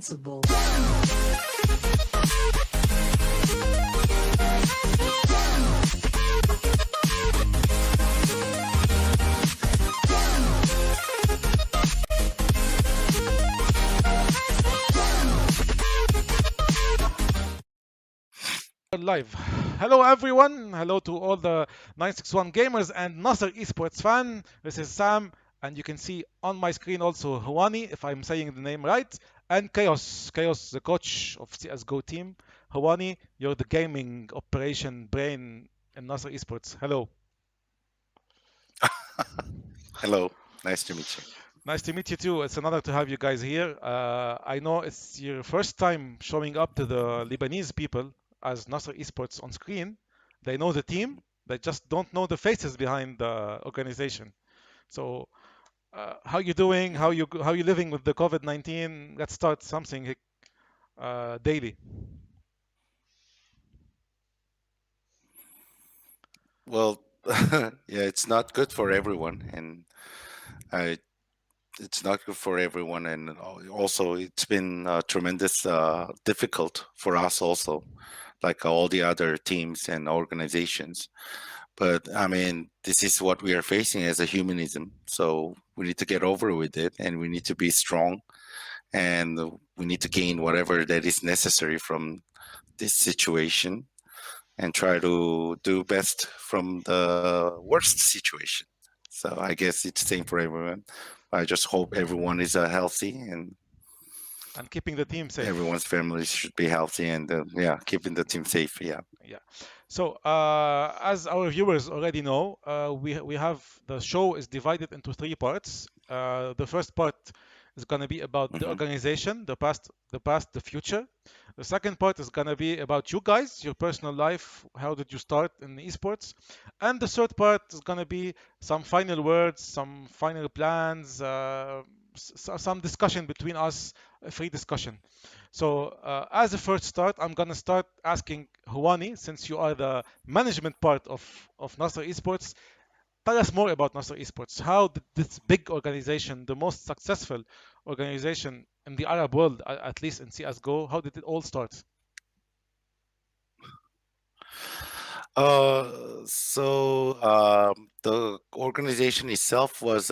responsible. Live. Hello, everyone. Hello to all the 961 gamers and NASR esports fan. This is Sam, and you can see on my screen also Hawani, if I'm saying the name right, and Chaos. Chaos, the coach of CSGO team. Hawani, you're the gaming operation brain in NASR esports. Hello. Hello, nice to meet you. Nice to meet you too. It's an honor to have you guys here. I know it's your first time showing up to the Lebanese people as Nasser Esports on screen. They know the team, they just don't know the faces behind the organization. So, how you doing? How you living with the COVID-19? Let's start something daily. Well, yeah, it's not good for everyone, and I, it's not good for everyone, and also it's been tremendous difficult for us also, like all the other teams and organizations. But I mean, this is what we are facing as a humanism. So we need to get over with it, and we need to be strong, and we need to gain whatever that is necessary from this situation and try to do best from the worst situation. So I guess it's the same for everyone. I just hope everyone is healthy and Keeping the team safe. everyone's families should be healthy and yeah, keeping the team safe. Yeah. Yeah. So, as our viewers already know, we have the show is divided into three parts. The first part is gonna be about the Hmm. organization, the future. The second part is gonna be about you guys, your personal life. How did you start in esports? And the third part is gonna be some final words, some final plans, some discussion between us, a free discussion. So, as a first start, I'm gonna start asking Huani, since you are the management part of Nasr Esports. Tell us more about Nasr Esports. How did this big organization, the most successful organization in the Arab world, at least in CS:GO, how did it all start? The organization itself was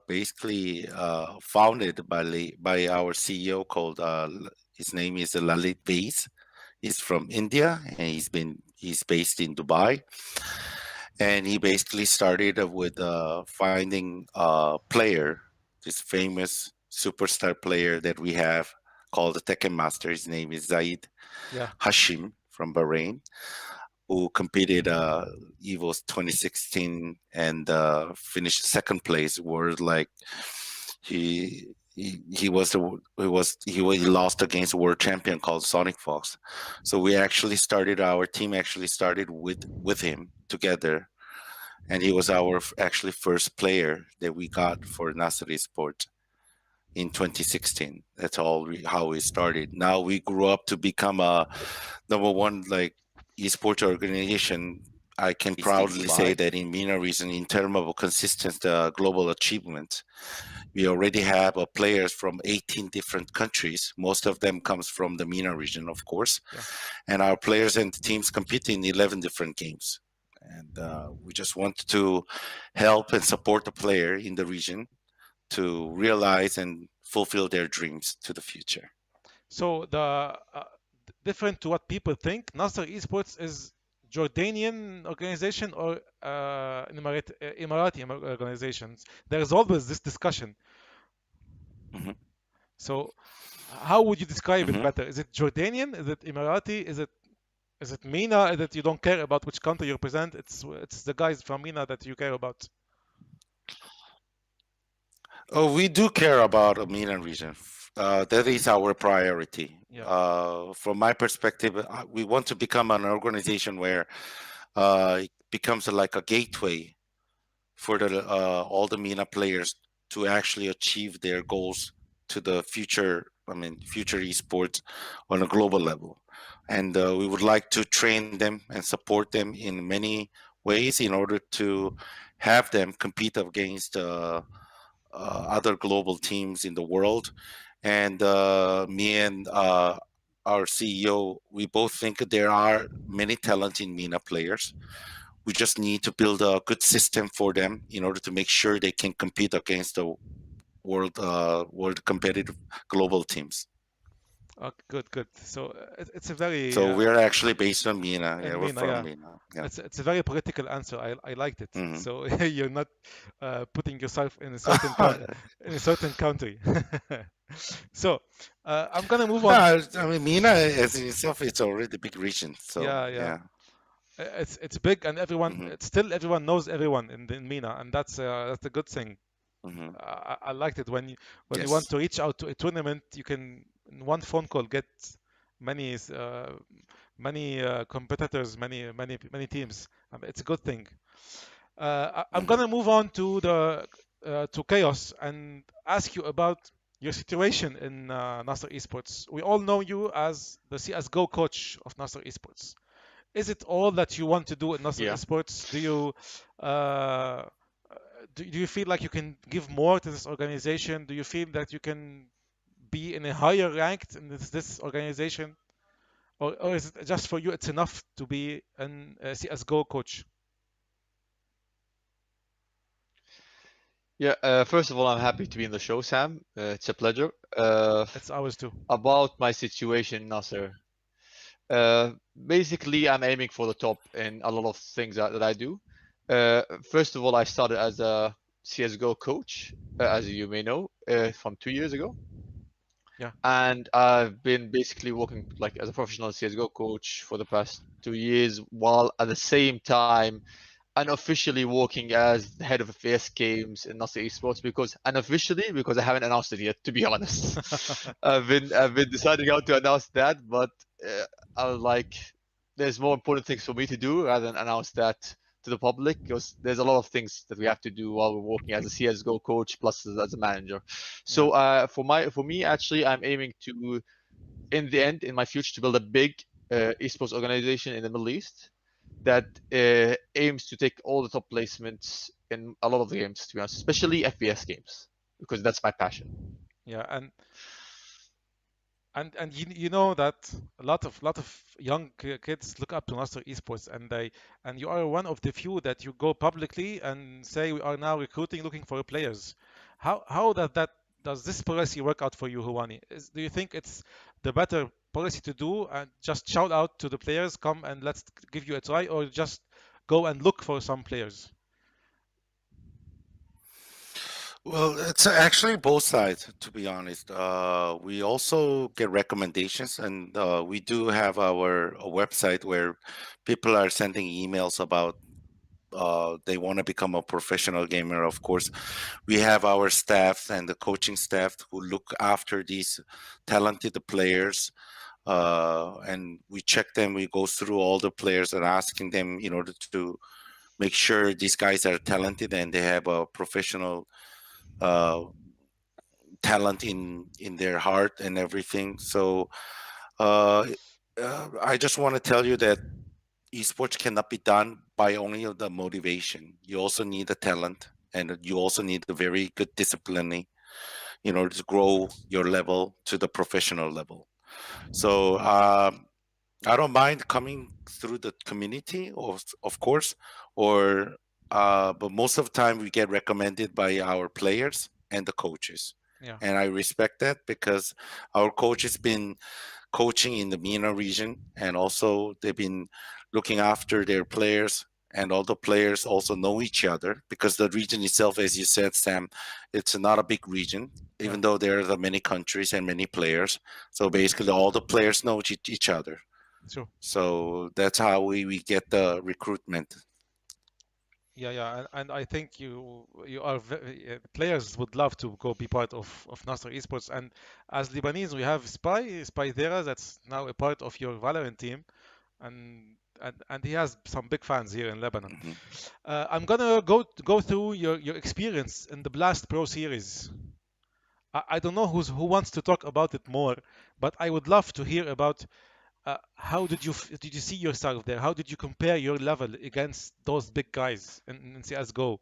basically founded by our CEO called his name is Lalit. He's from India and he's based in Dubai, and he basically started with finding a player, this famous superstar player that we have called the Tekken Master. His name is Zaid Yeah. Hashim from Bahrain, who competed EVO's 2016 and finished second place. Were like he was the he lost against a world champion called Sonic Fox. So we actually started our team actually started with him together, and he was our actually first player that we got for NASR Esports in 2016. That's all how we started. Now we grew up to become a number one like esports organization. I can proudly say that in MENA region, in terms of consistent global achievement, we already have players from 18 different countries. Most of them comes from the MENA region, of course. Yeah. And our players and teams compete in 11 different games. And we just want to help and support the player in the region to realize and fulfill their dreams to the future. So different to what people think, Nasr Esports is Jordanian organization or Emirati organizations. There's always this discussion. Hmm. So, how would you describe it Hmm. better? Is it Jordanian? Is it Emirati? Is it MENA? Is it you don't care about which country you represent? It's the guys from MENA that you care about. Oh, we do care about the MENA region. That is our priority. Yeah. From my perspective, we want to become an organization where it becomes like a gateway for the all the MENA players to actually achieve their goals to the future. I mean, future esports on a global level, and we would like to train them and support them in many ways in order to have them compete against other global teams in the world. And me and our CEO, we both think that there are many talented MENA players. We just need to build a good system for them in order to make sure they can compete against the world competitive global teams. Good, good. So it's a very So we're actually based on MENA. Yeah, in we're MENA, from yeah. MENA. Yeah. It's a very political answer. I liked it. Hmm. So you're not putting yourself in a certain country, in a certain country. So I'm gonna move on. No, I mean MENA as in itself, it's already a big region. So Yeah, yeah. yeah. It's big and everyone Hmm. it's still everyone knows everyone in MENA, and that's a good thing. Hmm. I liked it when you want Yes. to reach out to a tournament, you can in one phone call get many many competitors, many teams. It's a good thing. I'm Hmm. gonna move on to the to chaos and ask you about your situation in NASR Esports. We all know you as the CS:GO coach of NASR Esports. Is it all that you want to do in NASR Yeah. Esports? Uh, do you feel like you can give more to this organization? Do you feel that you can be in a higher ranked in this organization, or is it just for you? It's enough to be an CS:GO coach. Yeah. First of all, I'm happy to be in the show, Sam. It's a pleasure. It's ours too. About my situation, Nasser. Basically, I'm aiming for the top in a lot of things that I do. First of all, I started as a CS:GO coach, as you may know, from 2 years ago, Yeah. and I've been basically working like as a professional CS:GO coach for the past 2 years, while at the same time unofficially working as the head of affairs games in NASR Esports because I haven't announced it yet, to be honest. I've been deciding how to announce that, but uh, I was like, there's more important things for me to do rather than announce that to the public because there's a lot of things that we have to do while we're working as a CS:GO coach plus as a manager. Yeah. So for me actually, I'm aiming to in the end in my future to build a big esports organization in the Middle East that aims to take all the top placements in a lot of the games, to be honest, especially FPS games, because that's my passion. Yeah. And you know that a lot of young kids look up to Nasr Esports, and you are one of the few that you go publicly and say we are now recruiting, looking for players. How does this policy work out for you, Huwani? Do you think it's the better policy to do and just shout out to the players, come and let's give you a try, or just go and look for some players? Well, it's actually both sides, to be honest. We also get recommendations, and we do have our a website where people are sending emails about they want to become a professional gamer. Of course, we have our staff and the coaching staff who look after these talented players, and we check them. We go through all the players and asking them in order to make sure these guys are talented and they have a professional uh, talent in their heart and everything. So uh, I just want to tell you that esports cannot be done by only the motivation. You also need the talent, and you also need a very good discipline in order to grow your level to the professional level. So I don't mind coming through the community, of course, or but most of the time we get recommended by our players and the coaches, Yeah, and I respect that because our coach has been coaching in the MENA region, and also they've been looking after their players, and all the players also know each other because the region itself, as you said, Sam, it's not a big region, yeah, even though there are many countries and many players. So basically, all the players know each other. true. So that's how we get the recruitment. Yeah, yeah, and I think you are players would love to go be part of Nasr Esports, and as Lebanese we have Spy Dera that's now a part of your Valorant team, and he has some big fans here in Lebanon. Hmm. I'm gonna go through your experience in the Blast Pro series. I don't know who wants to talk about it more, but I would love to hear about how did you see yourself there? How did you compare your level against those big guys in CS:GO?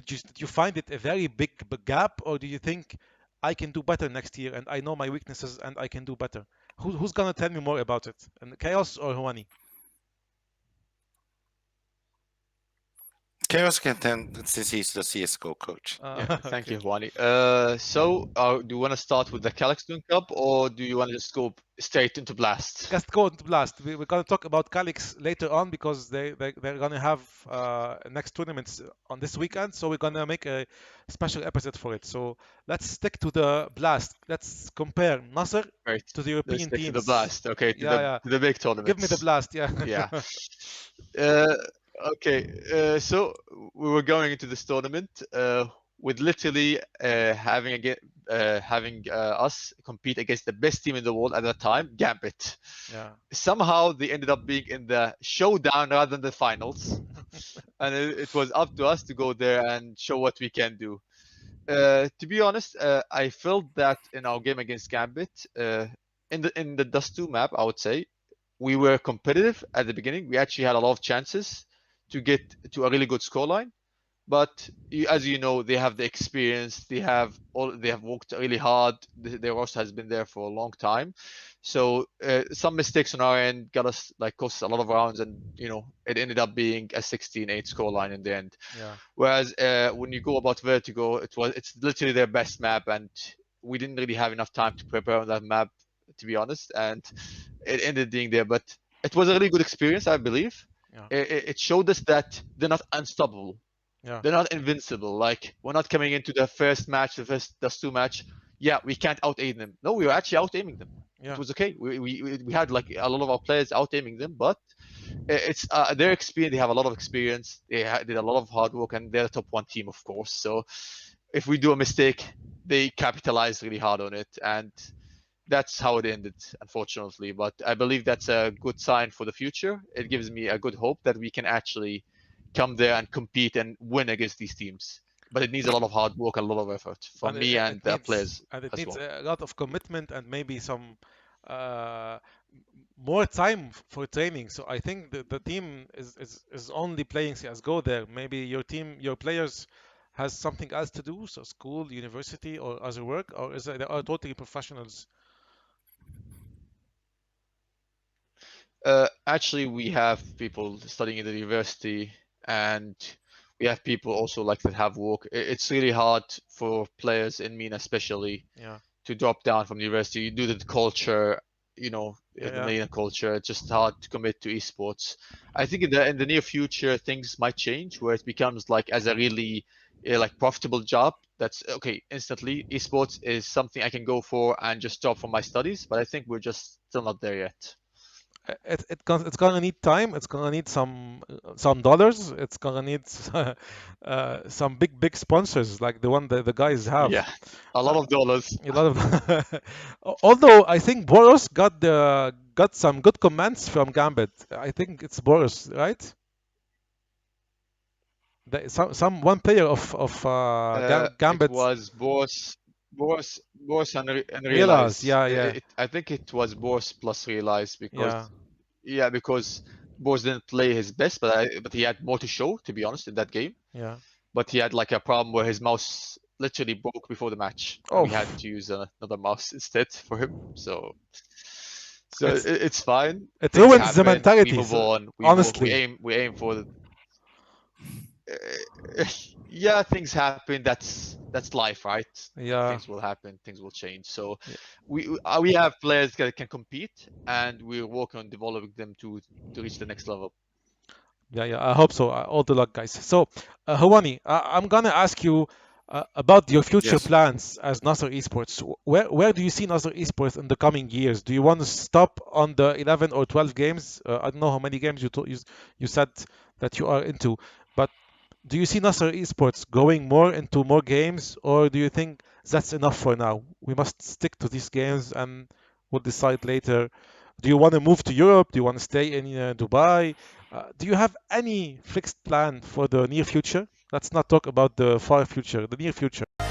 did you find it a very big gap, or do you think I can do better next year and I know my weaknesses and I can do better? Who's gonna tell me more about it? And Chaos or Huani? Chaos can since he's the CS:GO coach. Yeah, thank Okay. you, Juani. So, do you want to start with the Calyxton Cup, or do you want to just go straight into Blast? Just go into Blast. We're gonna talk about Calix later on because they're gonna have next tournaments on this weekend, so we're gonna make a special episode for it. So let's stick to the Blast. Let's compare NASR Right. to the Let's European stick to the teams. Blast. Okay, to Yeah. the big Give me the tournaments. Blast. Yeah. Yeah. Okay. So we were going into this tournament with literally having us compete against the best team in the world at that time, Gambit. Yeah. Somehow they ended up being in the showdown rather than the finals, and it was up to us to go there and show what we can do. To be honest, I felt that in our game against Gambit, in the Dust 2 map, I would say we were competitive at the beginning. We actually had a lot of chances to get to a really good scoreline. But as you know, they have the experience. They have worked really hard. Their roster has been there for a long time. So some mistakes on our end got us cost us a lot of rounds, and it ended up being a 16-8 scoreline in the end. Yeah. Whereas when you go about Vertigo, it's literally their best map, and we didn't really have enough time to prepare on that map, to be honest, and it ended being there. But it was a really good experience, I believe. Yeah. It showed us that they're not unstoppable. Yeah. They're not invincible. Like, we're not coming into the first match, the first Dust 2 match. Yeah, we can't out-aim them. No, we were actually out-aiming them. Yeah. It was okay. We had like a lot of our players out-aiming them, but it's their experience. They have a lot of experience. They did a lot of hard work, and they're the top one team, of course. So if we do a mistake, they capitalize really hard on it, and that's how it ended, unfortunately. But I believe that's a good sign for the future. It gives me a good hope that we can actually come there and compete and win against these teams. But it needs a lot of hard work, a lot of effort from me and the players. And it as needs well. a lot of commitment and maybe some more time for training. So I think the team is only playing CSGO there. Maybe your players has something else to do, so school, university, or other work, or is it, they are totally professionals? Actually, we have people studying in the university, and we have people also that have work. It's really hard for players in MENA especially Yeah. to drop down from university. You do the culture, the MENA culture. It's just hard to commit to esports. I think in the near future things might change where it becomes as a really profitable job. That's okay. Instantly, esports is something I can go for and just drop from my studies. But I think we're just still not there yet. It's gonna need time. It's gonna need some dollars. It's gonna need some big sponsors like the one that the guys have. Yeah, a lot of dollars. A lot of. Although I think Boros got some good comments from Gambit. I think it's Boros, right? Some one player of Gambit. It was Boss and Realize, Realize. yeah. I think it was Boss plus Realize because Yeah. because Boss didn't play his best, but he had more to show, to be honest, in that game. Yeah. But he had a problem where his mouse literally broke before the match. Oh. We had to use another mouse instead for him. So it's fine. It Things ruins the happen, mentality. We move on. Honestly. We aim for the. Yeah, things happen. That's life, right? Yeah. Things will happen. Things will change. So we have players that can compete, and we're working on developing them to reach the next level. Yeah. I hope so. All the luck, guys. So, Hawani, I'm gonna ask you about your future plans as NASR Esports. Where do you see NASR Esports in the coming years? Do you want to stop on the 11 or 12 games? I don't know how many games you said that you are into, but do you see NASR Esports going more into more games, or do you think that's enough for now? We must stick to these games and we'll decide later. Do you want to move to Europe? Do you want to stay in Dubai? Do you have any fixed plan for the near future? Let's not talk about the far future, the near future. I'm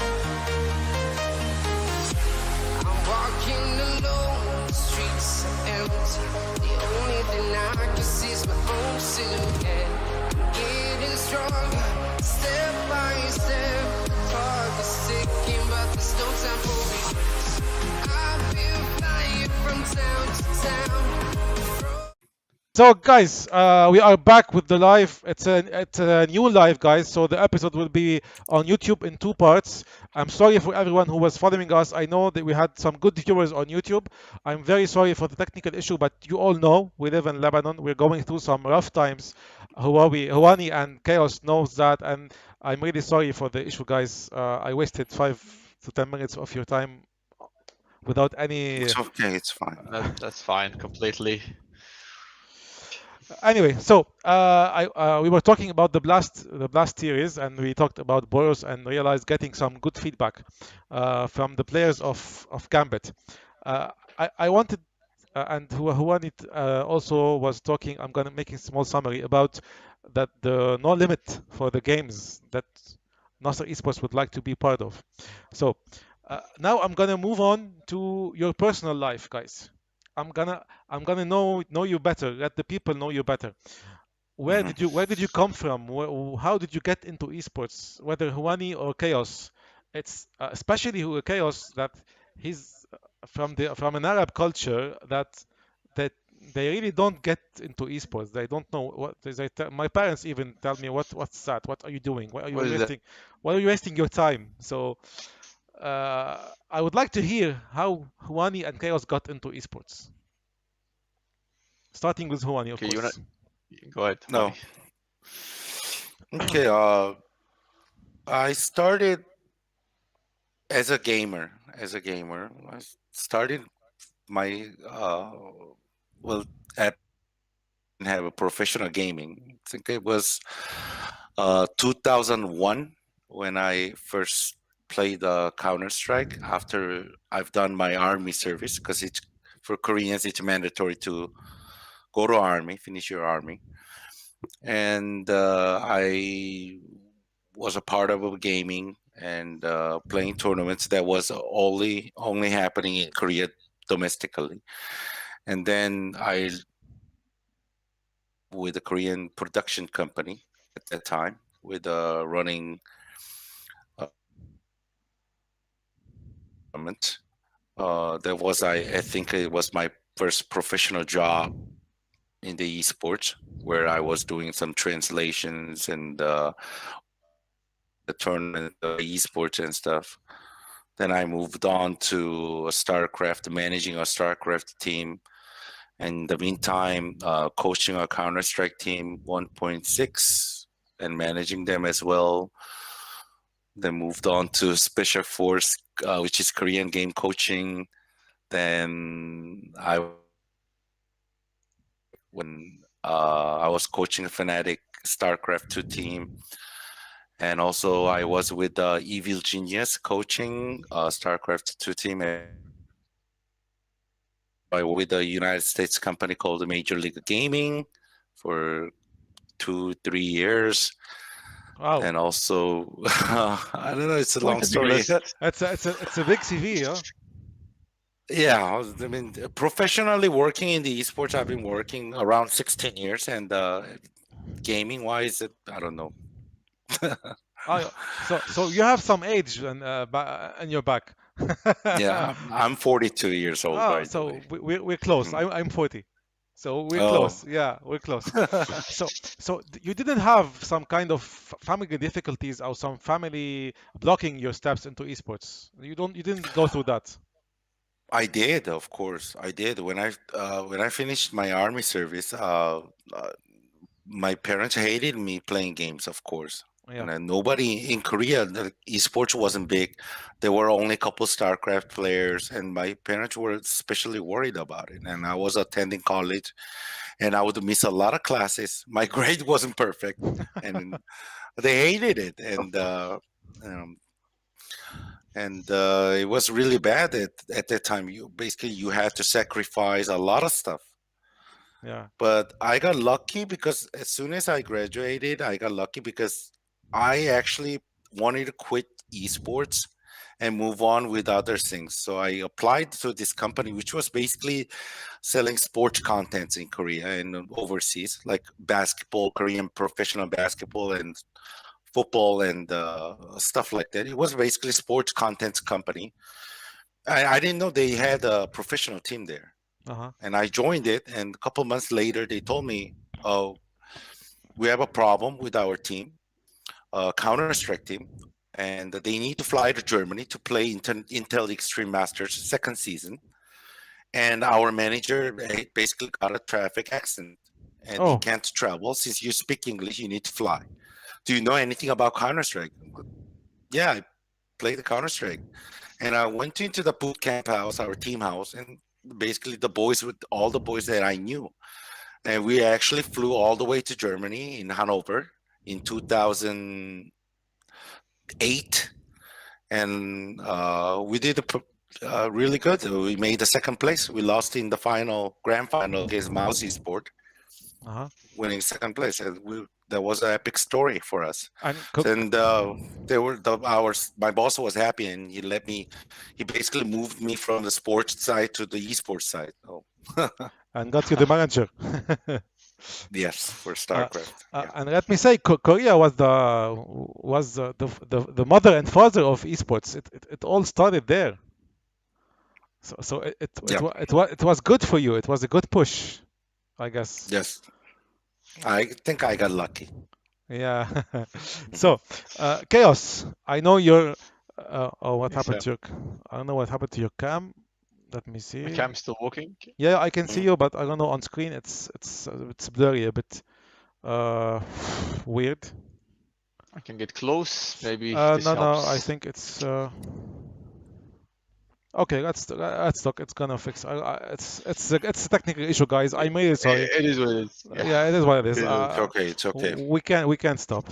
walking alone, the streets are empty. The only thing I can see is my own silhouette. I'm getting stronger, Step by step, clock is ticking, but there's no time for regrets. I've been flying from town to town. So guys, we are back with the live. It's a new live, guys. So the episode will be on YouTube in two parts. I'm sorry for everyone who was following us. I know that we had some good viewers on YouTube. I'm very sorry for the technical issue, but you all know we live in Lebanon. We're going through some rough times. Huani and Chaos knows that, and I'm really sorry for the issue, guys. I wasted 5 to 10 minutes of your time without any. It's okay. It's fine. That's fine completely. Anyway, so we were talking about the blast series, and we talked about Boros and realized getting some good feedback from the players of Gambit. I wanted, and Juanit also was talking. I'm gonna make a small summary about that the no limit for the games that NASR Esports would like to be part of. So now I'm gonna move on to your personal life, guys. I'm gonna know you better. Let the people know you better. Mhm. Where did you come from? How did you get into esports? Whether Huani or Chaos, it's especially Chaos that he's from an Arab culture that they really don't get into esports. They don't know my parents even tell me what's that? What are you doing? Why are you What is that? wasting? Why are you wasting your time? So I would like to hear how Huani and Chaos got into esports. Starting with Huani, of Okay, you wanna course. go ahead, No. Honey. Okay. I started as a gamer. I started my well, at didn't have a professional gaming. I think it was 2001 when I first played Counter Strike after I've done my army service, because it's for Koreans it's mandatory to go to army, finish your army, and I was a part of a gaming and playing tournaments that was only happening in Korea domestically, and then I with a Korean production company at that time with running tournament. That was I think it was my first professional job in the esports, where I was doing some translations and the tournament, esports and stuff. Then I moved on to a StarCraft, managing a StarCraft team. And in the meantime, coaching a Counter Strike team 1.6 and managing them as well. Then moved on to Special Force, which is Korean game coaching. Then I was coaching a Fnatic StarCraft 2 team. And also I was with Evil Genius coaching StarCraft 2 team. I was with a United States company called Major League Gaming for 2-3 years. Wow. And also, I don't know, it's a long Quite a story. progress. It's a big CV, huh? Yeah, I mean, professionally working in the esports, I've been working around 16 years, and gaming wise, I don't know. Oh, so you have some age in your back. Yeah, I'm 42 years old, Oh, by the so way. we're close. Mhm. I'm 40. So we're Oh, close. Yeah, we're close. You didn't have some kind of family difficulties or some family blocking your steps into esports. You didn't go through that. I did, of course, I did. When I finished my army service, my parents hated me playing games, of course. Yeah. And then nobody in Korea, the esports wasn't big. There were only a couple StarCraft players, and my parents were especially worried about it. And I was attending college, and I would miss a lot of classes. My grade wasn't perfect, and they hated it. Um, and it was really bad at that time. You had to sacrifice a lot of stuff. Yeah. But I got lucky because as soon as I graduated, I got lucky because I actually wanted to quit esports and move on with other things. So I applied to this company, which was basically selling sports contents in Korea and overseas, like basketball, Korean professional basketball and football and stuff like that. It was basically sports content company. I didn't know they had a professional team there, Uh-huh. and I joined it. And a couple months later, they told me, "Oh, we have a problem with our team, Counter-Strike team, and they need to fly to Germany to play Intel Extreme Masters second season. And our manager basically got a traffic accident, and he Oh, can't travel. Since you speak English, you need to fly. Do you know anything about Counter-Strike?" Yeah, I play the Counter-Strike. And I went into the boot camp house, our team house, and basically the boys with all the boys that I knew. And we actually flew all the way to Germany in Hanover in 2008. And we did really good. We made the second place. We lost in the grand final against Mouse Esport, uh-huh. winning second place. And that was an epic story for us. And And my boss was happy, and he basically moved me from the sports side to the esports side. Oh, and got you the manager. yes, for StarCraft. Yeah. And let me say, Korea was the mother and father of esports. It all started there. So Yeah. it was good for you. It was a good push, I guess. Yes. I think I got lucky. Yeah. So, Chaos, I know you're. Oh, what Yes, happened sir. to your? I don't know what happened to your cam. Let me My see. cam's still working. Yeah, I can see Mhm. you, but I don't know on screen. It's blurry a bit. Uh, weird. I can get close. Maybe this No, I helps. think it's. Okay, let's talk. It's gonna fix. It's a technical issue, guys. I'm really sorry. It is what it is. Yeah, Yeah, it is what it it is. is what it It's is. okay. It's okay. We can't stop.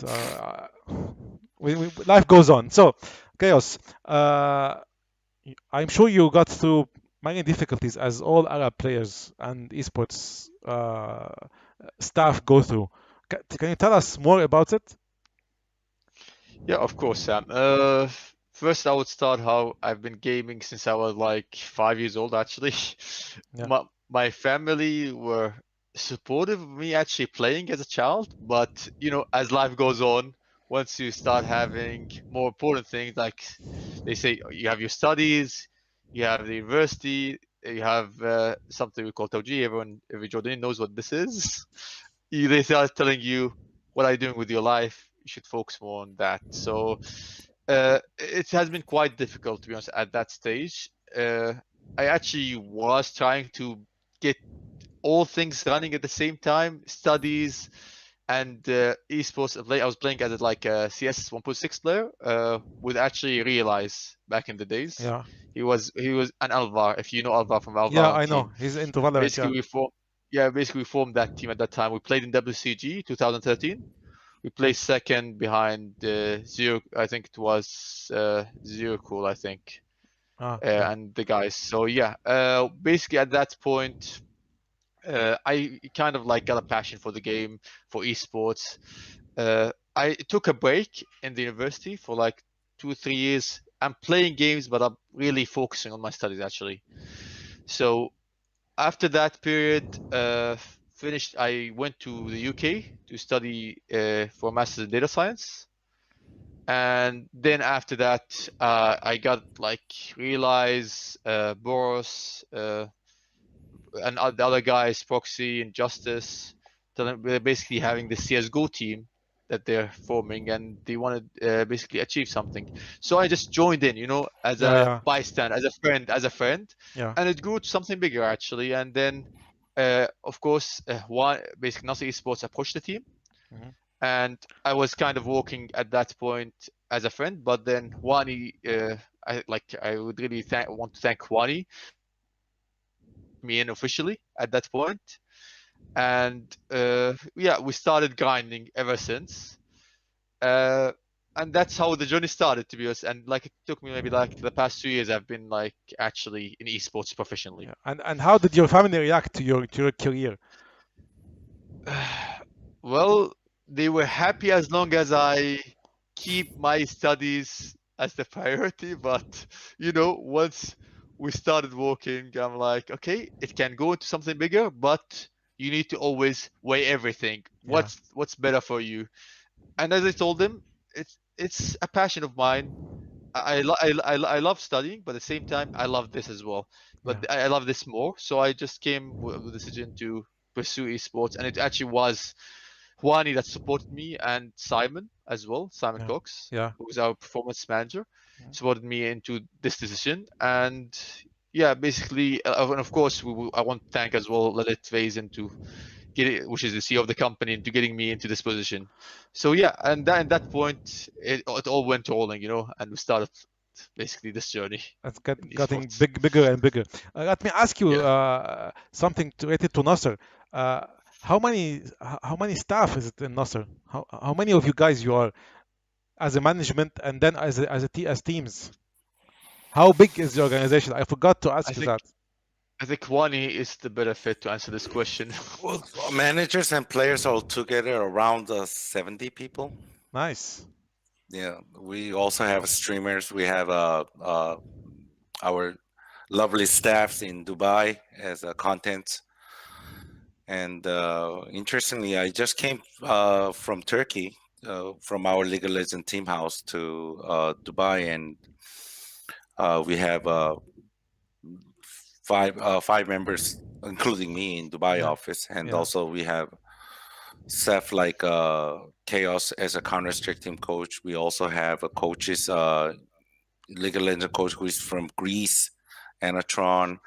Life goes on. So, Chaos. I'm sure you got through many difficulties as all Arab players and esports staff go through. Can you tell us more about it? Yeah, of course, Sam. First I would start how I've been gaming since I was like 5 years old, actually. Yeah. My family were supportive of me actually playing as a child, but as life goes on, once you start having more important things, like they say, you have your studies, you have the university, you have something we call Tawji. Every Jordanian knows what this is. They start telling you, what are you doing with your life? You should focus more on that. So it has been quite difficult, to be honest, at that stage. I actually was trying to get all things running at the same time, studies and esports. I was playing as a CS 1.6 player with actually Realize back in the days. Yeah. He was an Alvar, if you know Alvar from Alvar Yeah, on I know. team. He's into Valorant. Basically, Yeah. we formed that team at that time. We played in WCG 2013. We placed second behind Zero. I think it was Zero Cool, I think, Yeah. and the guys. So yeah, basically at that point, I kind of got a passion for the game, for esports. I took a break in the university for like 2 or 3 years. I'm playing games, but I'm really focusing on my studies actually. So after that period finished, I went to the UK to study for a master's in data science. And then after that, I got Realize, Boros, and the other guys, Proxy and Justice. They're basically having the CSGO team that they're forming, and they want to basically achieve something. So I just joined in, as a bystander, as a friend, Yeah. and it grew to something bigger actually. And then, of course, basically NASR Esports approached the team, Mhm. and I was kind of working at that point as a friend. But then Wani, I would really want to thank Wani for bringing me in officially at that point. And yeah, we started grinding ever since. And that's how the journey started, to be honest. And it took me maybe the past 2 years, I've been actually in esports professionally. Yeah. And how did your family react to your career? Well, they were happy as long as I keep my studies as the priority. But once we started working, I'm like, okay, it can go into something bigger, but you need to always weigh everything. Yeah. What's better for you? And as I told them, it's a passion of mine. I love studying, but at the same time, I love this as well. But Yeah. I love this more. So I just came with the decision to pursue esports, and it actually was Juani that supported me and Simon as well, Simon Yeah. Cox, Yeah. who was our performance manager, Yeah. supported me into this decision. And yeah, basically, and of course, I want to thank as well Lalit Vase into getting, which is the CEO of the company, into getting me into this position. So yeah, and that at that point, it all went rolling, and we started basically this journey It's in getting esports. bigger and bigger. Let me ask you Yeah, something related to Nasser. Uh, how many staff is it in Nasser? How many of you guys you are as a management and then as teams? How big is the organization? I forgot to I ask you think that. I think Wani is the better fit to answer this question. Well, managers and players all together around 70 people. Nice. Yeah, we also have streamers. We have our lovely staffs in Dubai as content. And interestingly, I just came from Turkey, from our League of Legends team house to Dubai, and we have five members, including me, in Dubai Yeah. office, and Yeah. also we have Seth like Chaos as a Counter Strike team coach. We also have a coaches, League of Legends coach who is from Greece, Anatron.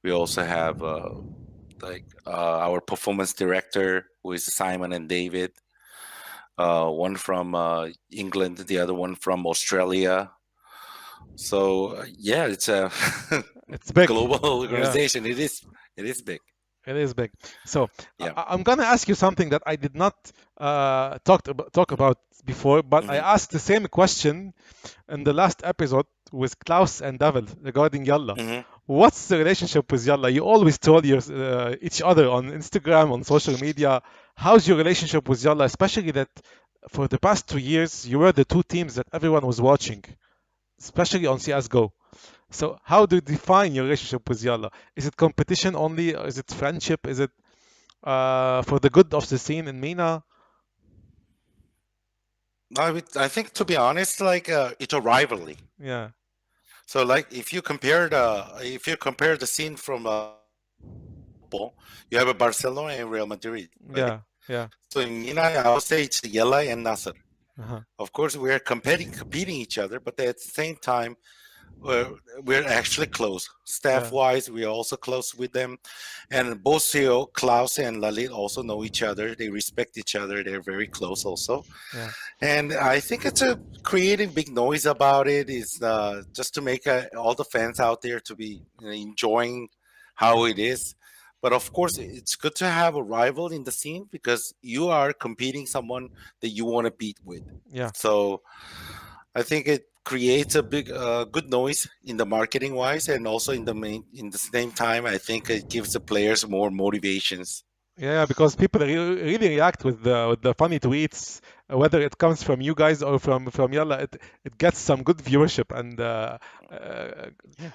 We also have our performance director who is Simon and David. One from England, the other one from Australia. So yeah, it's a It's big. global Yeah. organization. It is big. It is big. So Yeah. I'm gonna ask you something that I did not talk about before, but I Hmm. asked the same question in the last episode with Klaus and David regarding Yalla. Hmm. What's the relationship with Yalla? You always told each other on Instagram, on social media. How's your relationship with Yalla? Especially that for the past 2 years, you were the two teams that everyone was watching, especially on CSGO. So how do you define your relationship with Yalla? Is it competition only? Or is it friendship? Is it for the good of the scene in MENA? I think, to be honest, like it's a rivalry. Yeah, So like if you compare the scene from football, you have a Barcelona and Real Madrid, right? yeah, yeah. So in MENA, I would say it's Yella and Nasser. Uh-huh. Of course, we are competing each other, but at the same time, we're, we're actually close. Staff Yeah, wise, we are also close with them. And both CEO, Klaus and Lalit also know each other. They respect each other. They're very close also. yeah, And I think it's a creating big noise about it is just to make all the fans out there to be enjoying how it is. But of course, it's good to have a rival in the scene because you are competing someone that you want to beat with. yeah. So I think it creates a big, good noise in the marketing wise, and also in the same time, I think it gives the players more motivations. Yeah, because people really react with the funny tweets, whether it comes from you guys or from Yalla, it gets some good viewership, and uh,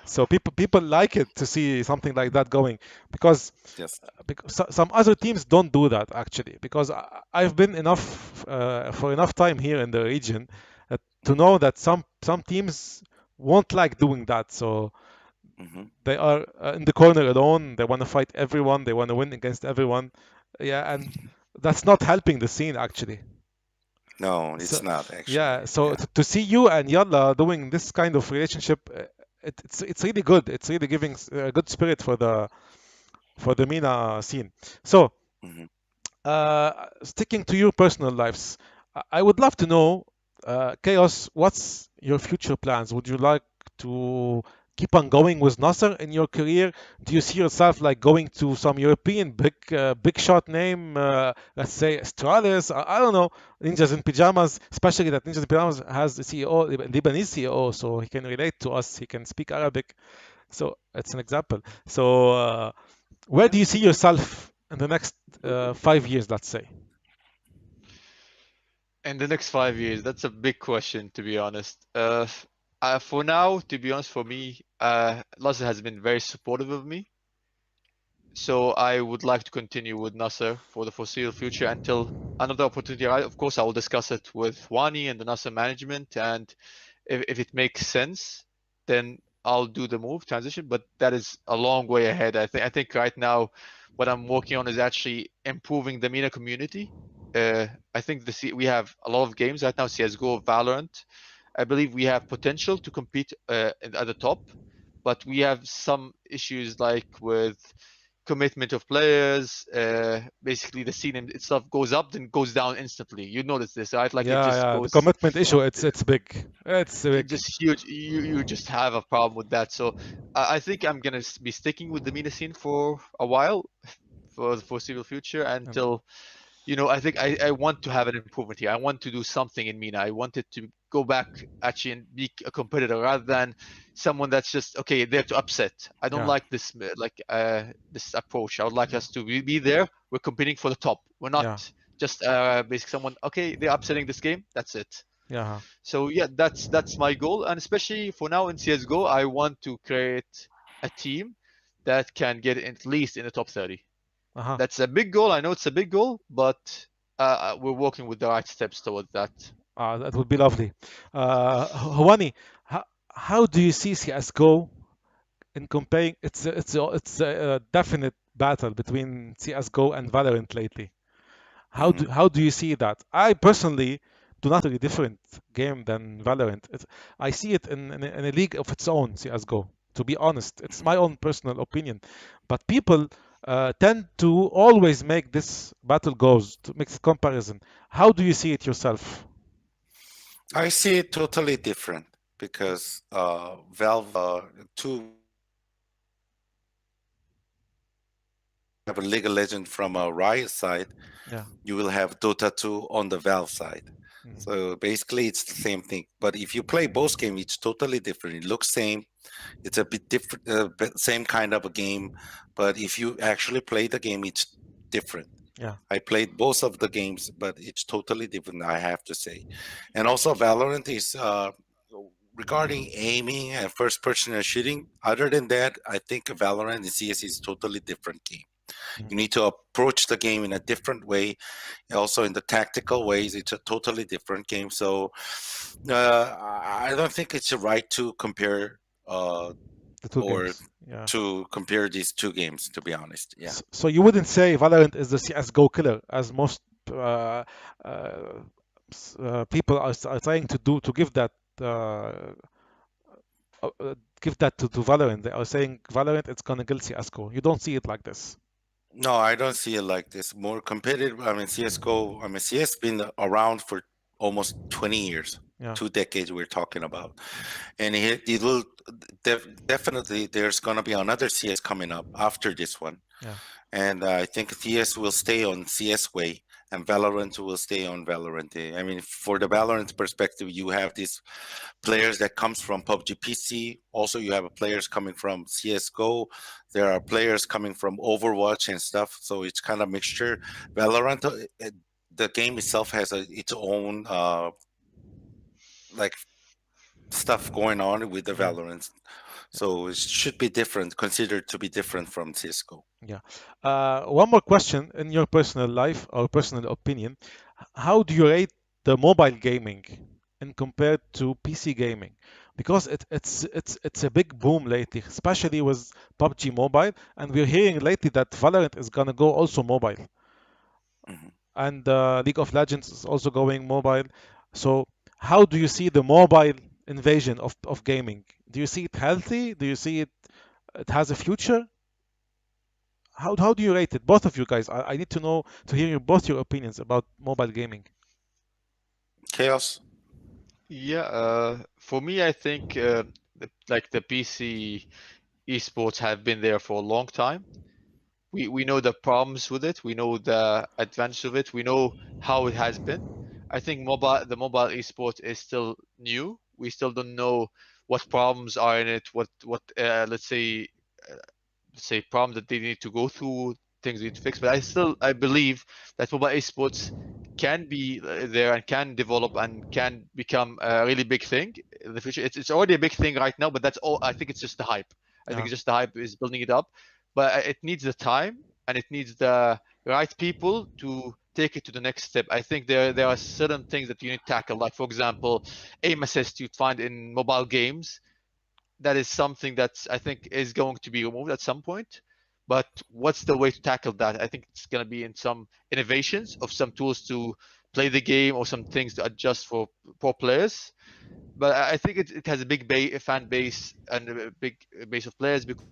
so people like it to see something like that going, because Yes. some other teams don't do that actually. Because I've been enough for enough time here in the region to Hmm. know that some teams won't like doing that, so Hmm. they are in the corner alone. They want to fight everyone. They want to win against everyone. Yeah, and that's not helping the scene actually. No, So it's not actually. yeah, so Yeah. to see you and Yalla doing this kind of relationship, it's really good. It's really giving a good spirit for the MENA scene. So Hmm. sticking to your personal lives, I would love to know, Chaos, what's your future plans? Would you like to keep on going with Nasser in your career? Do you see yourself like going to some European big shot name, let's say Astralis? I don't know, Ninjas in Pajamas, especially that Ninjas in Pajamas has a CEO, Lebanese CEO, so he can relate to us. He can speak Arabic. So it's an example. So where Yeah. do you see yourself in the next 5 years, let's say? In the next 5 years, that's a big question, to be honest. For now, to be honest, for me, Lasse has been very supportive of me. So I would like to continue with NASR for the foreseeable future until another opportunity. Of course, I will discuss it with Wani and the NASR management, and if it makes sense, then I'll do the move transition. But that is a long way ahead. I think right now, what I'm working on is actually improving the MENA community. I think we have a lot of games right now: CS:GO, Valorant. I believe we have potential to compete at the top, but we have some issues like with commitment of players. Basically, the scene itself goes up, then goes down instantly. You notice this, right? Like it Yeah, just yeah. The goes commitment issue, it's big. It's big. just huge. You just have a problem with that. So I think I'm gonna be sticking with the MENA scene for a while, for the foreseeable future And until I think I want to have an improvement here. I want to do something in MENA. I wanted to go back actually and be a competitor rather than someone that's just okay there to upset. I don't yeah, like this this approach. I would like us to be there. We're competing for the top. We're not yeah, just basically someone okay they're upsetting this game. That's it. yeah. So yeah, that's my goal, and especially for now in CS:GO, I want to create a team that can get at least in the top 30. Uh-huh. That's a big goal. I know it's a big goal, but we're working with the right steps towards that. That would be lovely. Hawani, how do you see CS:GO in comparing? It's a definite battle between CS:GO and Valorant lately. Hmm. How do you see that? I personally do not really different game than Valorant. I see it in a league of its own, CS:GO. To be honest, it's my own personal opinion, but people tend to always make this battle goes to make the comparison. How do you see it yourself? I see it totally different because Valve, two have a League of Legends from a Riot side, Yeah. you will have Dota 2 on the Valve side. Mhm. So basically, it's the same thing. But if you play both games, it's totally different. It looks same. It's a bit different, same kind of a game. But if you actually play the game, it's different. Yeah. I played both of the games, but it's totally different, I have to say. And also, Valorant is regarding aiming and first-person shooting. Other than that, I think Valorant and CS is totally different game. You need to approach the game in a different way. Also, in the tactical ways, it's a totally different game. So, I don't think it's right to compare The two or games. Yeah. to compare these two games. To be honest, yeah. So you wouldn't say Valorant is the CS:GO killer, as most uh, uh, people are trying to do to uh, give that to Valorant. They are saying Valorant it's gonna kill CS:GO. You don't see it like this. No, I don't see it like this. More competitive. I mean, CS:GO. I mean, CS been around for almost 20 years, Yeah. 2 decades. We're talking about, and it will definitely. There's gonna be another CS coming up after this one, Yeah. and I think CS will stay on CS way, and Valorant will stay on Valorant. I mean, for the Valorant perspective, you have these players that comes from PUBG PC. Also, you have players coming from CS:GO. There are players coming from Overwatch and stuff. So it's kind of mixture. Valorant, the game itself has its own like stuff going on with the Yeah. Valorant. So it should be different, considered to be different from CS:GO. Yeah. One more question. In your personal life or personal opinion, how do you rate the mobile gaming in compared to PC gaming? Because it's a big boom lately, especially with PUBG Mobile, and we're hearing lately that Valorant is gonna go also mobile, Mhm. and League of Legends is also going mobile. So how do you see the mobile invasion of gaming? Do you see it healthy? Do you see it has a future? How do you rate it? Both of you guys. I need to know to hear both your opinions about mobile gaming. Chaos. Yeah, for me, I think like the PC esports have been there for a long time. We know the problems with it. We know the advantage of it. We know how it has been. I think the mobile esports is still new. We still don't know what problems are in it. What let's say problems that they need to go through, things they need to fix. But I believe that mobile esports can be there and can develop and can become a really big thing in the future. It's already a big thing right now, but that's all. I think it's just the hype. I think Yeah, it's just the hype is building it up. but it needs the time and it needs the right people to take it to the next step. I think there are certain things that you need to tackle, like for example, aim assist you'd find in mobile games. That is something that I think is going to be removed at some point. But what's the way to tackle that? I think it's going to be in some innovations of some tools to play the game or some things to adjust for pro players. But I think it has a big fan base and a big base of players because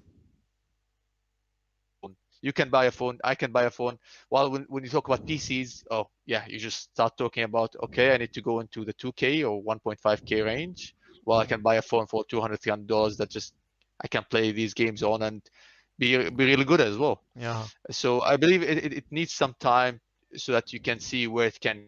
you can buy a phone, I can buy a phone. While when you talk about PCs, oh yeah, you just start talking about, okay, I need to go into the 2K or 1.5K range. Well, I can buy a phone for $200, $300 that just I can play these games on and be really good as well. Yeah. So I believe it needs some time so that you can see where it can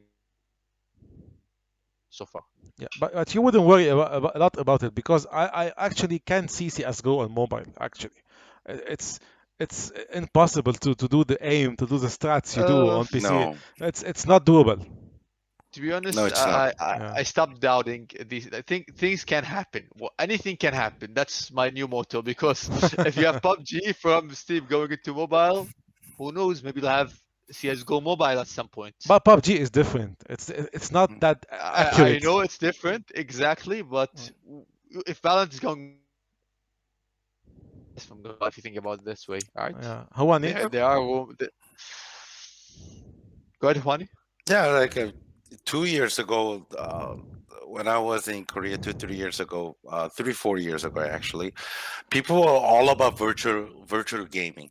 so far. Yeah, but you wouldn't worry a lot about it because I actually can see CSGO on mobile. Actually, it's it's impossible to do the aim, to do the strats you do Uh, on PC. No, It's not doable. to be no, honest, it's not. Yeah. I stopped doubting these. I think things can happen. Well, anything can happen. That's my new motto because if you have PUBG from Steam going into mobile, who knows? Maybe you'll have CS:GO mobile at some point. But PUBG is different. It's not Mm. that I accurate. know it's different, exactly, but if Valorant is going, from God, if you think about it this way, right? Yeah. Hawani? There are go ahead, Juani. Yeah, like 2 years ago, when I was in Korea 3 years ago, 4 years ago actually, people were all about virtual gaming,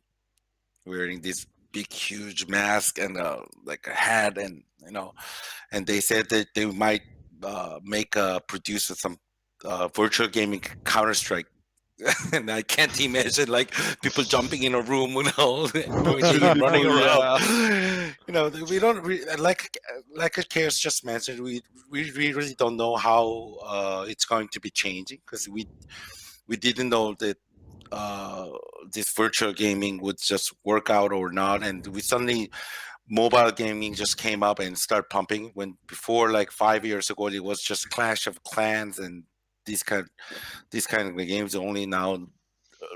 wearing this big huge mask and like a hat, and and they said that they might produce some virtual gaming Counter Strike. And I can't imagine like people jumping in a room, doing and running Oh around. yeah. We don't like Chaos just mentioned. We really don't know how it's going to be changing, because we didn't know that this virtual gaming would just work out or not, and we suddenly mobile gaming just came up and start pumping, when before, like 5 years ago, it was just Clash of Clans and these kind of games. Only now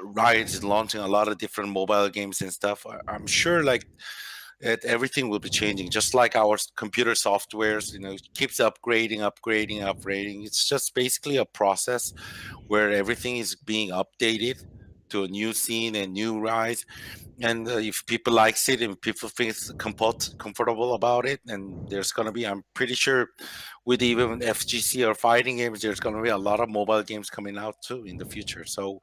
Riot is launching a lot of different mobile games and stuff. I'm sure like everything will be changing, just like our computer softwares. Keeps upgrading. It's just basically a process where everything is being updated to a new scene and new rise. And if people likes it and people feel comfortable about it, and there's going to be, I'm pretty sure, with even FGC or fighting games, there's going to be a lot of mobile games coming out too in the future. So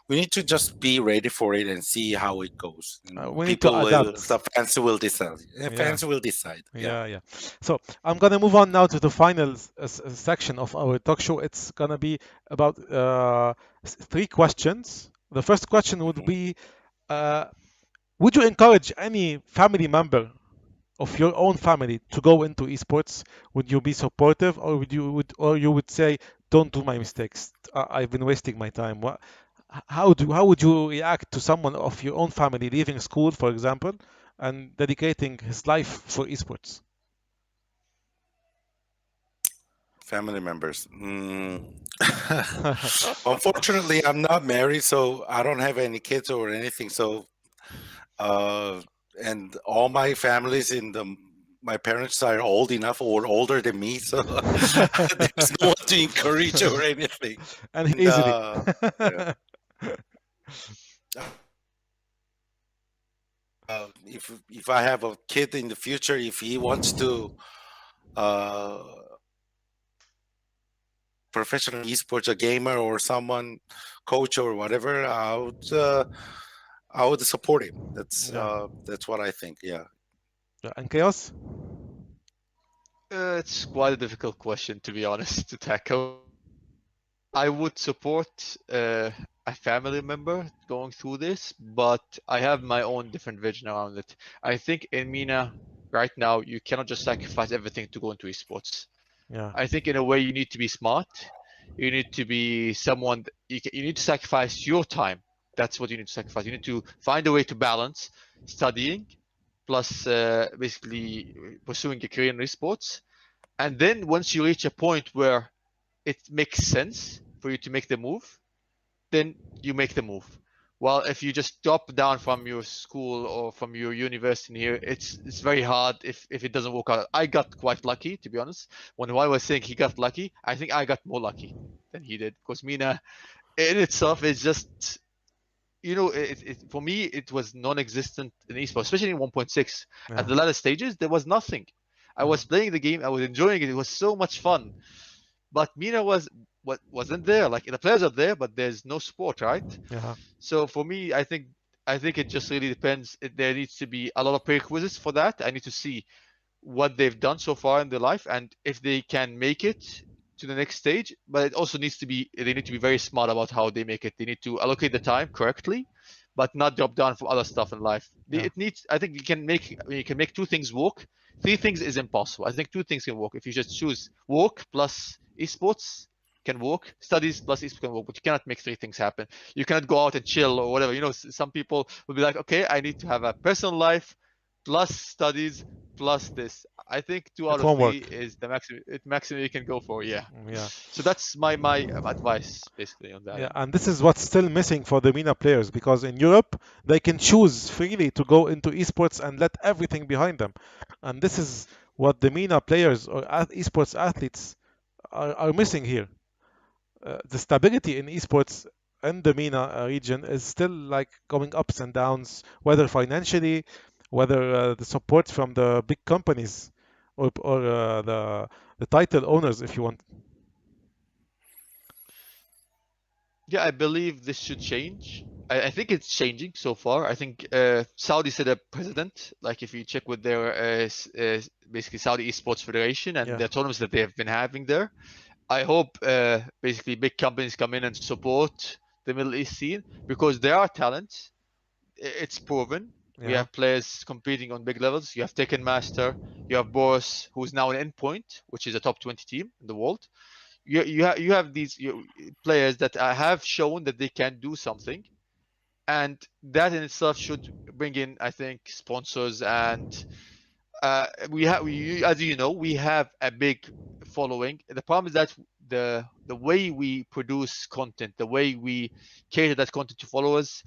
we need to just be ready for it and see how it goes. We need to adapt. The fans will decide. Yeah. Fans will decide. Yeah. So I'm gonna move on now to the final section of our talk show. It's gonna be about 3 questions. The first question would Mhm. be, would you encourage any family member of your own family to go into esports? Would you be supportive, or or you would say, "Don't do my mistakes. I've been wasting my time." How would you react to someone of your own family leaving school, for example, and dedicating his life for esports? Family members. Unfortunately, I'm not married, so I don't have any kids or anything. So, and all my families my parents are old enough or older than me, so there's no one to encourage or anything. And And easily. yeah, if I have a kid in the future, if he wants to uh, professional esports, a gamer or someone, coach or whatever, I would support him. That's what I think. Yeah. And chaos? It's quite a difficult question, to be honest, to tackle. I would support a family member going through this, but I have my own different vision around it. I think in MENA right now, you cannot just sacrifice everything to go into esports. Yeah. I think in a way you need to be smart. You need to be someone, you need to sacrifice your time. That's what you need to sacrifice. You need to find a way to balance studying plus basically pursuing a career in esports. And then once you reach a point where it makes sense for you to make the move, then you make the move. Well, if you just drop down from your school or from your university in here, it's very hard if it doesn't work out. I got quite lucky, to be honest. When I was saying he got lucky, I think I got more lucky than he did. Because Mina in itself is just, for me it was non-existent in esports, especially in 1.6. Yeah. At the latter stages, there was nothing. I was playing the game, I was enjoying it. It was so much fun. But Mina wasn't there. Like the players are there, but there's no support, right? Yeah. So for me, I think it just really depends. There needs to be a lot of prerequisites for that. I need to see what they've done so far in their life and if they can make it to the next stage. But it also needs to be they need to be very smart about how they make it. They need to allocate the time correctly, but not drop down from other stuff in life. Yeah. It needs. I think you can make two things work. Three things is impossible. I think two things can work if you just choose work plus esports can work, studies plus esports can work, but you cannot make three things happen. You cannot go out and chill or whatever. Some people will be like, okay, I need to have a personal life plus studies plus this. I think two out It of won't three work. is the maximum you can go for. Yeah. Yeah. So that's my advice basically on that Yeah, end. and this is what's still missing for the MENA players because in Europe they can choose freely to go into esports and let everything behind them. And this is what the MENA players or esports athletes are missing here. The stability in esports in the MENA region is still like going ups and downs, whether financially, whether the support from the big companies or the title owners, if you want. Yeah, I believe this should change. I think it's changing so far. I think Saudi set a precedent. Like if you check with their basically Saudi Esports Federation and Yeah. the tournaments that they have been having there, I hope basically big companies come in and support the Middle East scene because there are talents. It's proven. We Yeah. have players competing on big levels. You have Tekken Master. You have Boris, who's now an Endpoint, which is a top 20 team in the world. You have these players that have shown that they can do something, and that in itself should bring in, I think, sponsors and as you know, we have a big following. The problem is that the way we produce content, the way we cater that content to followers,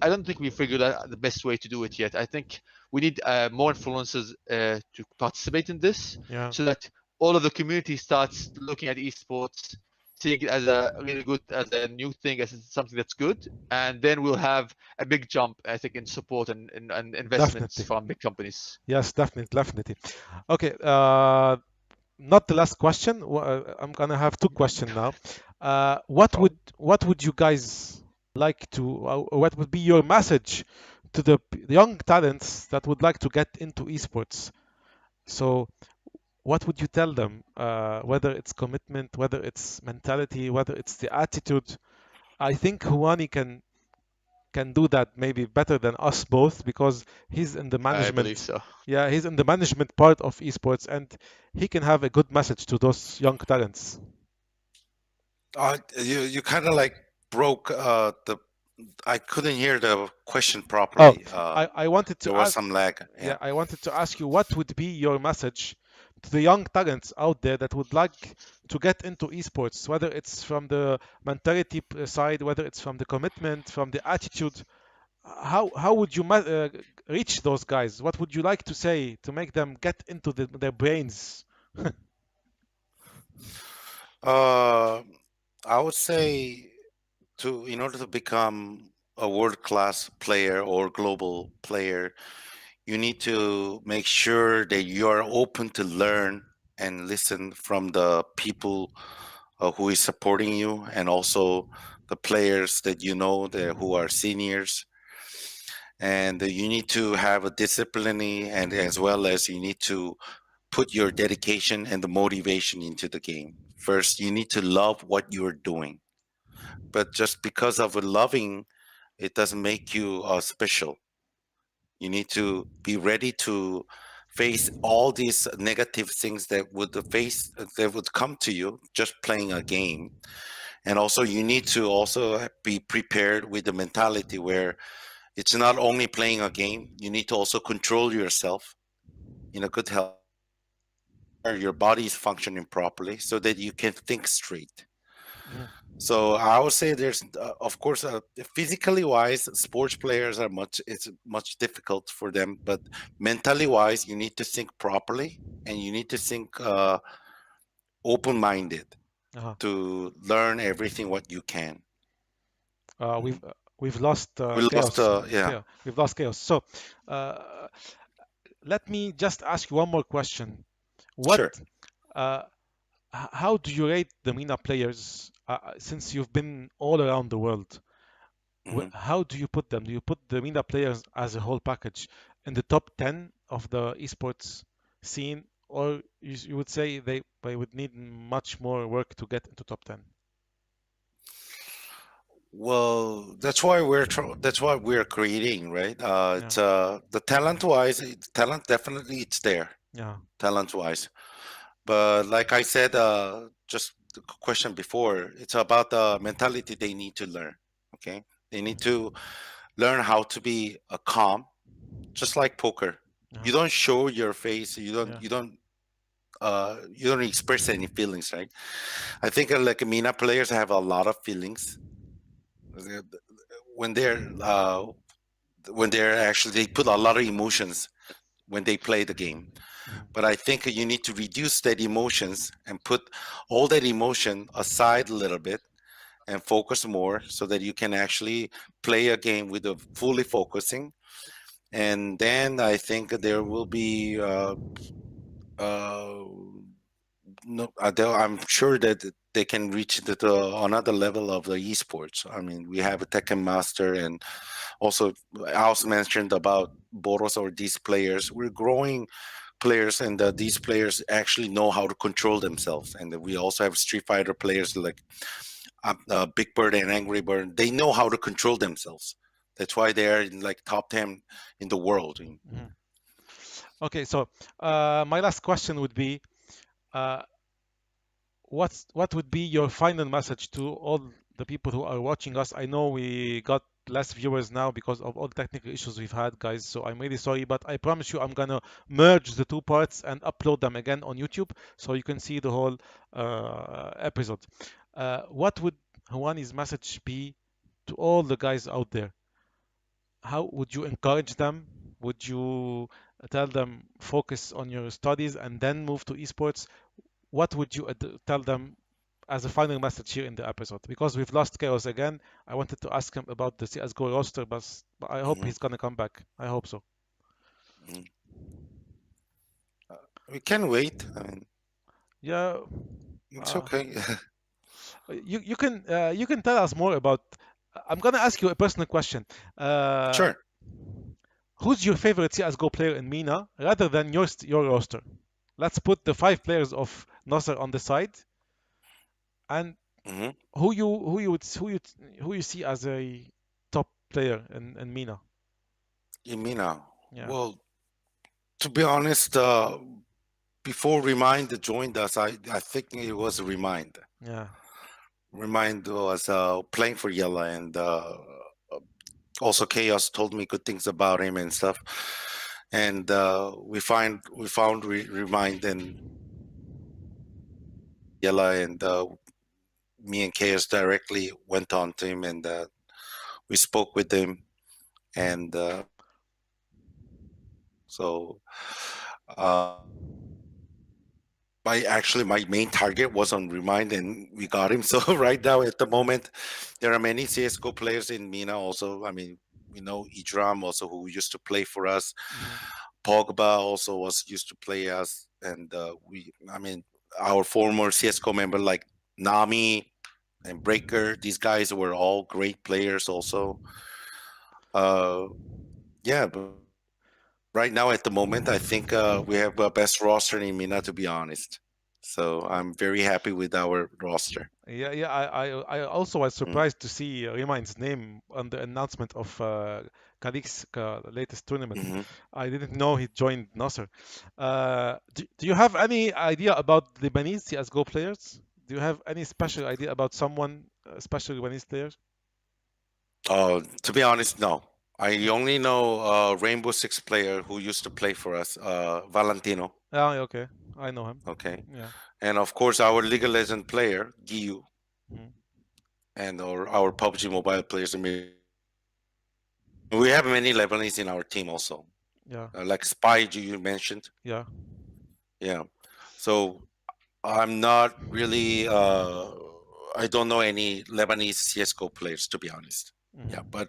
I don't think we figured out the best way to do it yet. I think we need more influencers to participate in this, Yeah. so that all of the community starts looking at esports, seeing it as a really good, as a new thing, as something that's good, and then we'll have a big jump, I think, in support and investments Definitely. from big companies. Yes, definitely, definitely. Okay, not the last question. I'm gonna have two questions now. No problem. What would you guys like to, or what would be your message to the young talents that would like to get into esports? So, what would you tell them? Whether it's commitment, whether it's mentality, whether it's the attitude. I think Huani can do that maybe better than us both because he's in the I believe management. so. Yeah, he's in the management part of esports and he can have a good message to those young talents. You kind of like broke the. I couldn't hear the question Oh, properly. I wanted to There was ask, some lag. yeah, Yeah. I wanted to ask you what would be your message to the young talents out there that would like to get into esports, whether it's from the mentality side, whether it's from the commitment, from the attitude. How would you reach those guys? What would you like to say to make them get into their brains? Uh, I would say in order to become a world-class player or global player, you need to make sure that you are open to learn and listen from the people who is supporting you, and also the players that you know that who are seniors. And you need to have a discipline, and as well as you need to put your dedication and the motivation into the game. First, you need to love what you're doing. But just because of loving, it doesn't make you special. You need to be ready to face all these negative things that would come to you just playing a game. And also, you need to also be prepared with the mentality where it's not only playing a game. You need to also control yourself in a good health, where your body is functioning properly so that you can think straight. Mhm. So I would say there's, of course, physically wise, sports players are it's much difficult for them, but mentally wise, you need to think properly and you need to think open minded Uh-huh. to learn everything what you can. Uh, Mhm. we've we've lost We lost, chaos. yeah, Chaos. We've lost chaos. So, uh, let me just ask you one more question. What, sure. uh, how do you rate the MENA players since you've been all around the world? Hmm. How do you put them? Do you put the MENA players as a whole package in the top 10 of the esports scene, or you would say they would need much more work to get into top 10? Well, that's why we're creating, right? Yeah, It's the talent wise, talent definitely it's there, yeah, talent wise. But like I said, just the question before, it's about the mentality they need to learn. Okay, they need to learn how to be a calm, just like poker. uh-huh, You don't show your face. yeah, You don't express any feelings, right? I think like Mina players have a lot of feelings. They- when they're actually they put a lot of emotions when they play the game. mhm, But I think you need to reduce that emotions and put all that emotion aside a little bit and focus more so that you can actually play a game with a fully focusing. And then I think there will be uh, no, I'm sure that they can reach another level of the esports. I mean, we have a Tekken Master, and also I also mentioned about Boros or these players. We're growing players, and these players actually know how to control themselves. And we also have Street Fighter players like Big Bird and Angry Bird. They know how to control themselves. That's why they are in like top 10 in the world. mhm. Okay, so my last question would be, uh, what would be your final message to all the people who are watching us? I know we got less viewers now because of all the technical issues we've had, guys. So I'm really sorry, but I promise you I'm gonna merge the two parts and upload them again on YouTube so you can see the whole episode. What would Hawani's message be to all the guys out there? How would you encourage them? Would you tell them focus on your studies and then move to esports? What would you tell them as a final message here in the episode? Because we've lost Chaos again. I wanted to ask him about the CSGO roster, but I hope Mhm, he's gonna come back. I hope so. mhm. We can wait. I mean, Yeah, it's uh, okay. you can tell us more about. I'm gonna ask you a personal question. Uh, Sure. who's your favorite CS:GO player in MENA, rather than your roster? Let's put the 5 players of NASR on the side, and Hmm. who you see as a top player in MENA. You mean now? Yeah, Well, to be honest, before Remind joined us, I think it was Remind. yeah. Remind was playing for Yella, and also Chaos told me good things about him and stuff. And we found Remind and Yella, and me and Chaos directly went on to him, and we spoke with him, and so. My main target was on Remind, and we got him. So right now, at the Yeah. moment, there are many CS:GO players in MENA. Also, I mean, we know Idram also, who used to play for us. Mhm. Pogba also was used to play us, and I mean, our former CS:GO member like Nami and Breaker. These guys were all great players. Also, uh, yeah. But right now, at the moment, I think we have the best roster in MENA, to be honest. So I'm very happy with our roster. Yeah, yeah. I also was Mm, surprised to see Remind's name on the announcement of Cadix's latest tournament. mhm. I didn't know he joined Nasser. Do you have any idea about Lebanese CS:GO players? Do you have any special idea about someone, special Lebanese players? To be honest, no. I No. only know Rainbow Six player who used to play for us, Valentino. Ah, okay. I know him. Okay, Yeah. and of course our League of Legends player Giyu. Mhm. and our PUBG Mobile players. We have many Lebanese in our team also, Yeah, like Spy you mentioned. yeah. Yeah, so I'm not really. I don't know any Lebanese CS:GO players, to be honest. Yeah, Mhm. but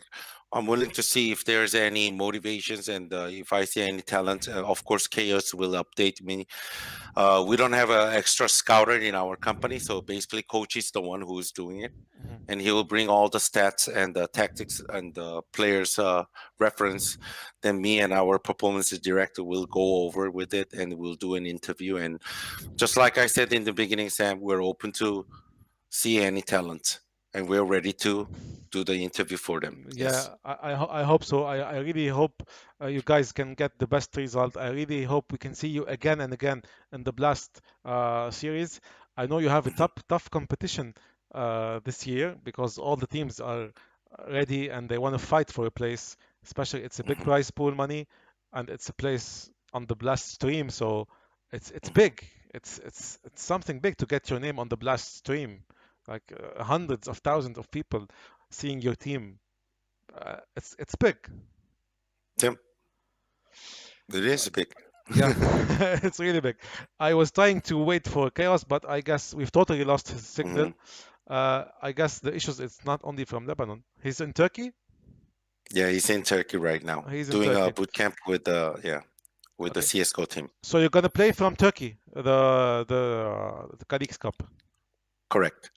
I'm willing to see if there's any motivations and if I see any talent. Of course, Chaos will update me. We don't have an extra scouter in our company, so basically, coach is the one who is doing it, Mhm. and he will bring all the stats and the tactics and the players' reference. Then me and our performance director will go over with it, and we'll do an interview. And just like I said in the beginning, Sam, we're open to see any talent, and we're ready to do the interview for them. Yes. Yeah, I hope so. I really hope you guys can get the best result. I really hope we can see you again and again in the Blast series. I know you have a Mhm. tough competition this year because all the teams are ready and they want to fight for a place. Especially, it's a big Mhm. prize pool money, and it's a place on the Blast stream, so it's Mhm. big. It's something big to get your name on the Blast stream, like hundreds of thousands of people seeing your team. It's big. Tim, it is big. Yeah, it's really big. I was trying to wait for Chaos, but I guess we've totally lost his signal. Mhm. I guess the issues it's not only from Lebanon. He's in Turkey. Yeah, he's in Turkey right now, He's in doing a Turkey. boot camp with the Okay. CS:GO team. So you're gonna play from Turkey, the Cadix Cup. Correct.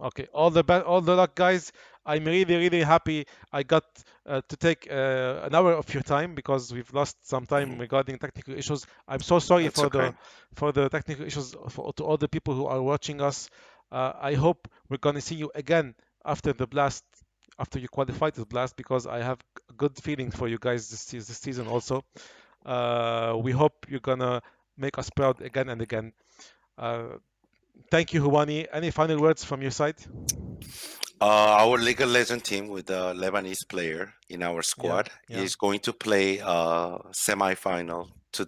Okay, all the luck, guys. I'm really happy I got to take an hour of your time because we've lost some time Mhm. regarding technical issues. I'm so sorry That's okay. for the technical issues to all the people who are watching us. I hope we're gonna see you again after the blast, after you qualify to the blast, because I have a good feeling for you guys this season also. We hope you're gonna make us proud again and again. Uh, Thank you, Huwani. Any final words from your side? Our League of Legends team with a Lebanese player in our Yeah, squad yeah, is going to play semi-final to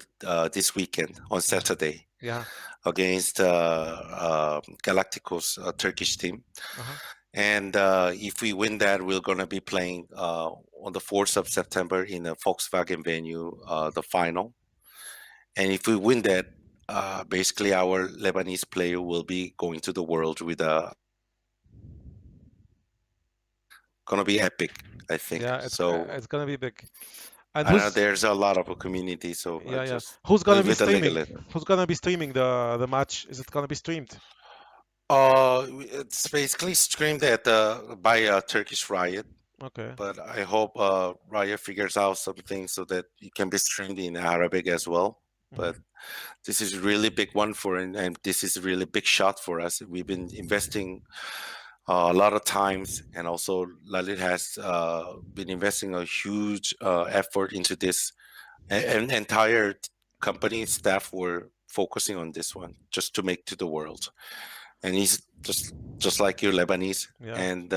this weekend on yeah, Saturday yeah. against Galacticos Turkish team. Uh-huh. And if we win that, we're going to be playing on the 4th of September in a Volkswagen venue, the final. And if we win that, basically our Lebanese player will be going to the world with a gonna be epic, I think. Yeah, So it's gonna be big. And I know who's there's a lot of a community, so I yeah, yeah. just Who's gonna live be with the streaming? legal. Who's gonna be streaming the match? Is it gonna be streamed? It's basically streamed at by Turkish Riot, Okay. but I hope Riot figures out something so that it can be streamed in Arabic as well. But Mhm. this is really big one for and this is a really big shot for us. We've been investing a lot of times, and also Lalit has been investing a huge effort into this. And entire company staff were focusing on this one just to make to the world. And he's just like you, Lebanese. Yeah. And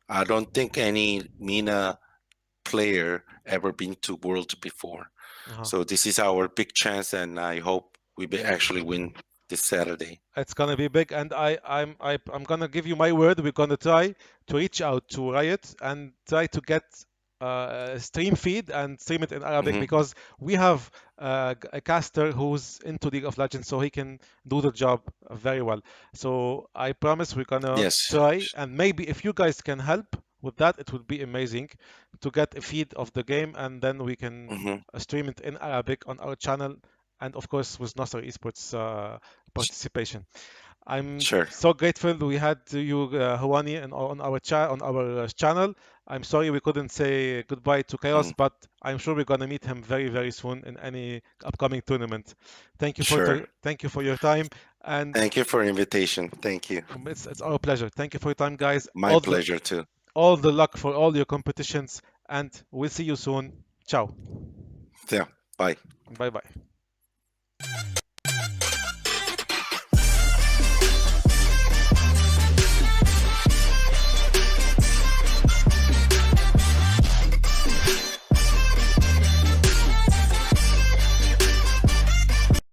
I don't think any MENA player ever been to world before. Uh-huh. So this is our big chance, and I hope we actually win this Saturday. It's gonna be big, and I'm gonna give you my word. We're gonna try to reach out to Riot and try to get a stream feed and stream it in Arabic Hmm. because we have a caster who's into League of Legends, so he can do the job very well. So I promise we're gonna Yes. try, and maybe if you guys can help with that, it would be amazing to get a feed of the game, and then we can Hmm. stream it in Arabic on our channel, and of course with NASR Esports participation. I'm Sure. so grateful we had you, Hawani, and on our chat on our channel. I'm sorry we couldn't say goodbye to Chaos, Mm, but I'm sure we're gonna meet him very soon in any upcoming tournament. sure. Thank you for your time, and Thank you for invitation. Thank you. it's our pleasure. Thank you for your time, guys. My pleasure too. All the luck for all your competitions, and we'll see you soon. Ciao. Yeah. Bye. Bye bye.